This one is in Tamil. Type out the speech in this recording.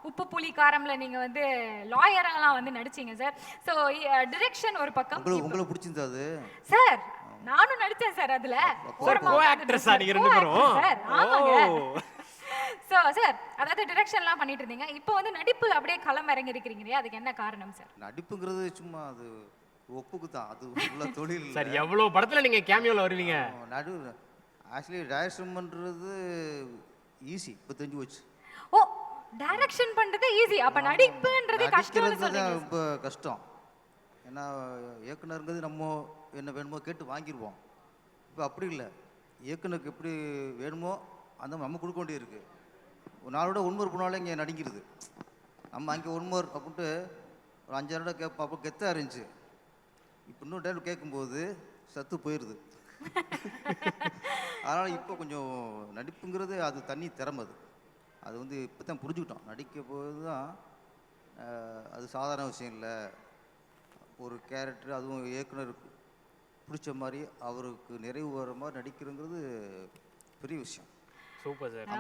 உப்பு புளி காரம்ல நீங்க வந்து லாயராலாம் வந்து நடிச்சீங்க சார். ஸோ டிரெக்ஷன் ஒரு பக்கம். உங்களுக்கு பிடிச்சிருந்தா அது? சார் நானும் நடிச்சேன் சார் அதுல. சார் கோ ஆக்ட்ரஸா நீங்க ரெண்டு பேரும்? சார் ஆமாங்க. சோ சார் அதாவது டிரெக்ஷன்லாம் பண்ணிட்டு இருந்தீங்க. இப்போ வந்து நடிப்பு அப்படியே களம் இறங்கி இருக்கீங்க இல்லையா? அதுக்கு என்ன காரணம் சார்? நடிப்புங்கிறது சும்மா அது ஒப்புக்கு தான். அது உள்ள தொழில் இல்ல. சார் எவ்வளவு படத்துல நீங்க கேமியோல வருவீங்க? நடு ஆக்சுவலி டைரக்ஷன் பண்றது ஈஸி. இப்போ தெரிஞ்சு போச்சு. ஓ டைரக்ஷன் பண்றது ஈஸி. அப்ப நடிப்புன்றது கஷ்டம்னு சொல்றீங்க. ரொம்ப கஷ்டம். ஏன்னா இயக்குனருங்கிறது நம்ம என்ன வேணுமோ கேட்டு வாங்கிடுவோம். இப்போ அப்படி இல்லை. இயக்குனருக்கு எப்படி வேணுமோ அந்த நம்ம கொடுக்க வேண்டியிருக்கு. ஒரு நாளோட ஒன்மோர் போனாலே இங்கே நடிக்கிறது. நம்ம அங்கே ஒன்மோர் அப்படின்ட்டு ஒரு 5 நாளோட கேட்போம். அப்போ கெத்தாக இருந்துச்சு. இப்போ இன்னொரு டைம் கேட்கும்போது சத்து போயிடுது. அதனால் இப்போ கொஞ்சம் நடிப்புங்கிறது அது தனி திறமை. அது வந்து இப்போ தான் புரிஞ்சுக்கிட்டோம். நடிக்க போது தான் அது சாதாரண விஷயம் இல்லை. ஒரு கேரக்டர் அதுவும் இயக்குனருக்கு பிடிச்ச மாதிரி அவருக்கு நிறைவு வர மாதிரி நடிக்கிறங்கிறது பெரிய விஷயம். Super sir.